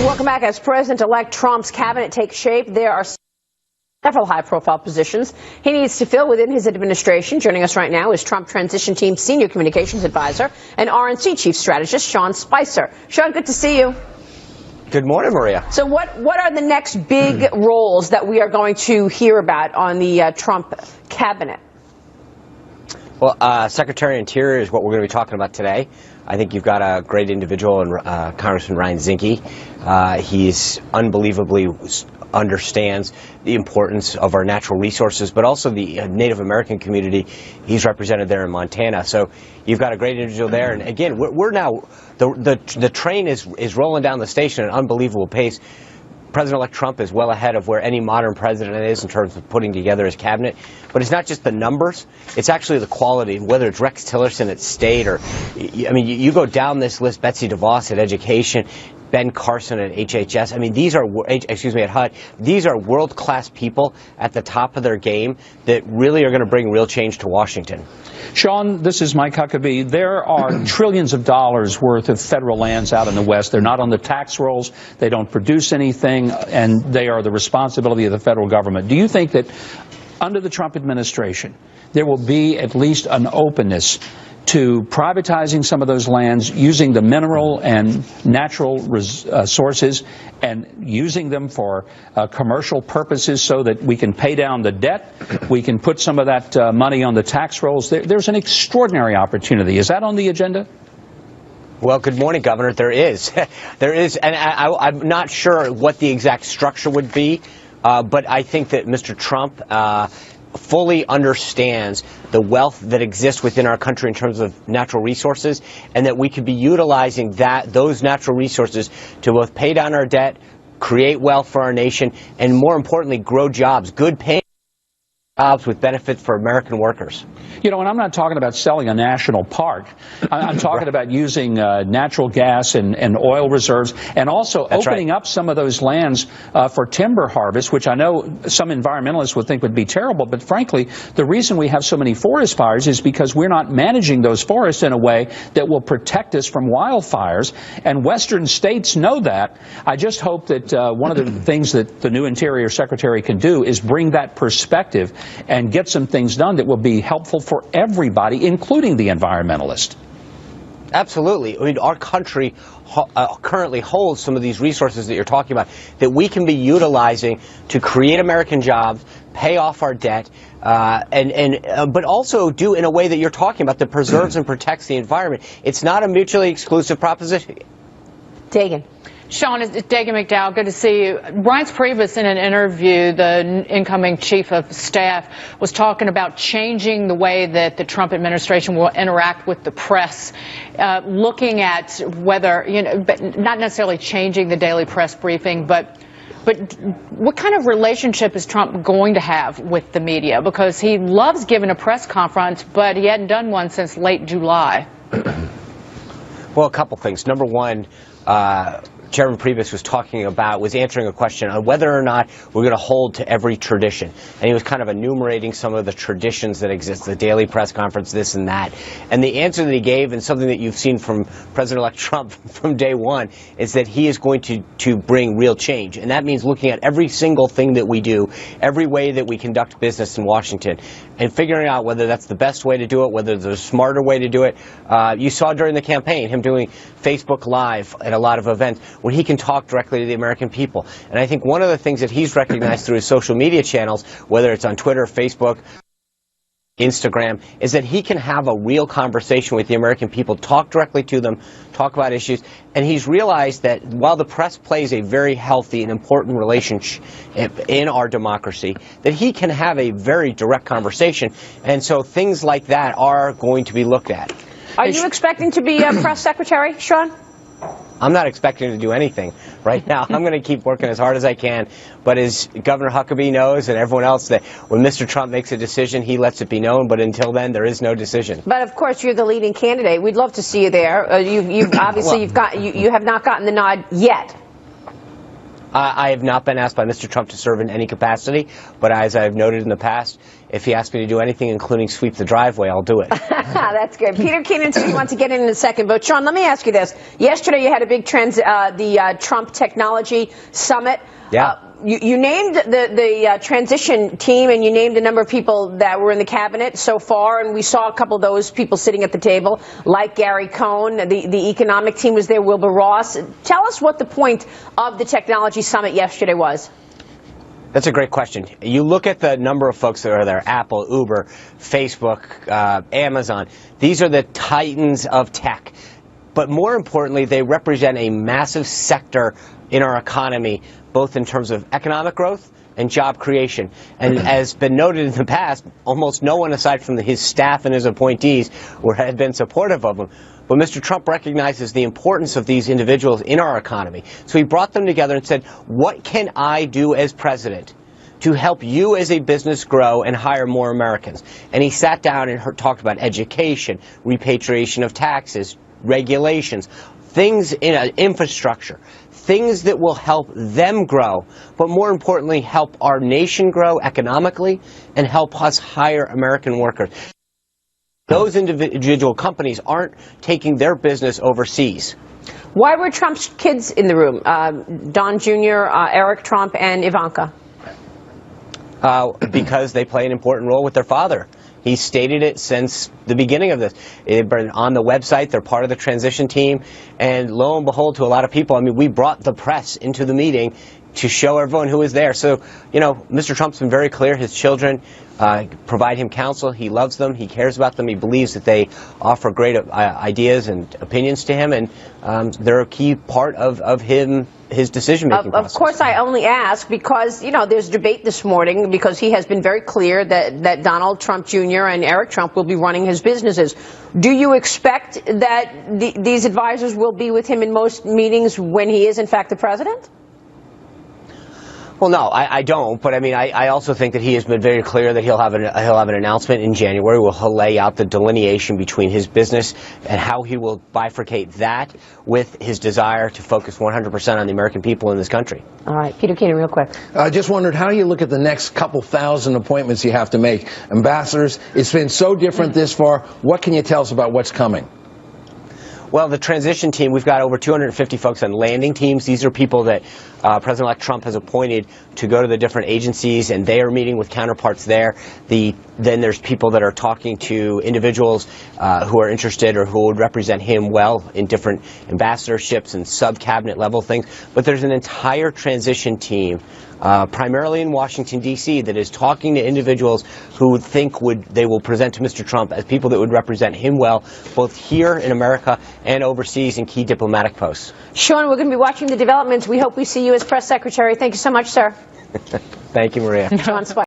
Welcome back. As President-elect Trump's cabinet takes shape, there are several high-profile positions he needs to fill within his administration. Joining us right now is Trump Transition Team Senior Communications Advisor and RNC Chief Strategist Sean Spicer. Sean, good to see you. Good morning, Maria. So what are the next big roles that we are going to hear about on the Trump cabinet? Well, Secretary of Interior is what we're going to be talking about today. I think you've got a great individual in Congressman Ryan Zinke. He's unbelievably understands the importance of our natural resources, but also the Native American community. He's represented there in Montana. So you've got a great individual there. And again, we're now, the train is rolling down the station at an unbelievable pace. President-elect Trump is well ahead of where any modern president is in terms of putting together his cabinet. But it's not just the numbers, it's actually the quality, whether it's Rex Tillerson at State or, I mean, you go down this list, Betsy DeVos at Education, Ben Carson at HHS. I mean, these are, at HUD. These are world-class people at the top of their game that really are going to bring real change to Washington. Sean, this is Mike Huckabee. There are trillions of dollars worth of federal lands out in the West. They're not on the tax rolls. They don't produce anything, and they are the responsibility of the federal government. Do you think that under the Trump administration, there will be at least an openness to privatizing some of those lands, using the mineral and natural sources and using them for commercial purposes so that we can pay down the debt, we can put some of that money on the tax rolls? There's an extraordinary opportunity. Is that on the agenda? Well, good morning, Governor. There is. There is, and I'm not sure what the exact structure would be, but I think that Mr. Trump fully understands the wealth that exists within our country in terms of natural resources, and that we could be utilizing those natural resources to both pay down our debt, create wealth for our nation, and more importantly, grow jobs, good paying jobs with benefits for American workers. You know, and I'm not talking about selling a national park. I'm talking about using natural gas and oil reserves, and also opening up some of those lands for timber harvest, which I know some environmentalists would think would be terrible. But frankly, the reason we have so many forest fires is because we're not managing those forests in a way that will protect us from wildfires. And Western states know that. I just hope that one of the things that the new Interior Secretary can do is bring that perspective and get some things done that will be helpful for everybody, including the environmentalist. Absolutely. I mean, our country currently holds some of these resources that you're talking about that we can be utilizing to create American jobs, pay off our debt, but also do in a way that you're talking about that preserves and protects the environment. It's not a mutually exclusive proposition. Dagan. Sean, it's Dagan McDowell. Good to see you. Reince Priebus, in an interview, the incoming chief of staff, was talking about changing the way that the Trump administration will interact with the press, looking at whether, but not necessarily changing the daily press briefing, but what kind of relationship is Trump going to have with the media? Because he loves giving a press conference, but he hadn't done one since late July. Well, a couple things. Number one, Chairman Priebus was answering a question on whether or not we're going to hold to every tradition. And he was kind of enumerating some of the traditions that exist, the daily press conference, this and that. And the answer that he gave, and something that you've seen from President-elect Trump from day one, is that he is going to bring real change. And that means looking at every single thing that we do, every way that we conduct business in Washington, and figuring out whether that's the best way to do it, whether there's a smarter way to do it. You saw during the campaign him doing Facebook Live at a lot of events where he can talk directly to the American people. And I think one of the things that he's recognized through his social media channels, whether it's on Twitter, Facebook, Instagram, is that he can have a real conversation with the American people, talk directly to them, talk about issues. And he's realized that while the press plays a very healthy and important relationship in our democracy, that he can have a very direct conversation. And so things like that are going to be looked at. Are you expecting to be a press secretary, Sean? I'm not expecting to do anything right now. I'm going to keep working as hard as I can. But as Governor Huckabee knows, and everyone else, that when Mr. Trump makes a decision, he lets it be known. But until then, there is no decision. But of course, you're the leading candidate. We'd love to see you there. You obviously you have not gotten the nod yet. I have not been asked by Mr. Trump to serve in any capacity, but as I've noted in the past, if he asks me to do anything, including sweep the driveway, I'll do it. That's good. Peter Keenan, you want to get in a second, but Sean, let me ask you this. Yesterday you had a big the Trump Technology Summit. Yeah. You named the transition team, and you named a number of people that were in the cabinet so far, and we saw a couple of those people sitting at the table, like Gary Cohn. The economic team was there, Wilbur Ross. Tell us what the point of the Technology Summit yesterday was. That's a great question. You look at the number of folks that are there, Apple, Uber, Facebook, Amazon. These are the titans of tech. But more importantly, they represent a massive sector in our economy, both in terms of economic growth and job creation. And as been noted in the past, almost no one aside from his staff and his appointees had been supportive of him. But Mr. Trump recognizes the importance of these individuals in our economy. So he brought them together and said, what can I do as president to help you as a business grow and hire more Americans? And he sat down and talked about education, repatriation of taxes, regulations, things in infrastructure, things that will help them grow, but more importantly, help our nation grow economically and help us hire American workers. Those individual companies aren't taking their business overseas. Why were Trump's kids in the room? Don Jr., Eric Trump, and Ivanka. Because they play an important role with their father. He's stated it since the beginning of this. They've been on the website. They're part of the transition team. And lo and behold, to a lot of people, I mean, we brought the press into the meeting to show everyone who was there. So, you know, Mr. Trump's been very clear. His children provide him counsel. He loves them. He cares about them. He believes that they offer great ideas and opinions to him. And they're a key part of his decision-making process. Of course, I only ask because, you know, there's debate this morning because he has been very clear that Donald Trump Jr. and Eric Trump will be running his businesses. Do you expect that these advisors will be with him in most meetings when he is, in fact, the president? Well, no, I don't. But I mean, I also think that he has been very clear that he'll have an announcement in January where he'll lay out the delineation between his business and how he will bifurcate that with his desire to focus 100% on the American people in this country. All right, Peter Keenan, real quick. I just wondered how you look at the next couple thousand appointments you have to make. Ambassadors, it's been so different this far. What can you tell us about what's coming? Well, the transition team, we've got over 250 folks on landing teams. These are people that President-elect Trump has appointed to go to the different agencies, and they are meeting with counterparts there. Then there's people that are talking to individuals who are interested or who would represent him well in different ambassadorships and sub-cabinet level things. But there's an entire transition team, primarily in Washington, D.C., that is talking to individuals who they will present to Mr. Trump as people that would represent him well, both here in America and overseas in key diplomatic posts. Sean, we're going to be watching the developments. We hope we see you as press secretary. Thank you so much, sir. Thank you, Maria. Sean Spicer.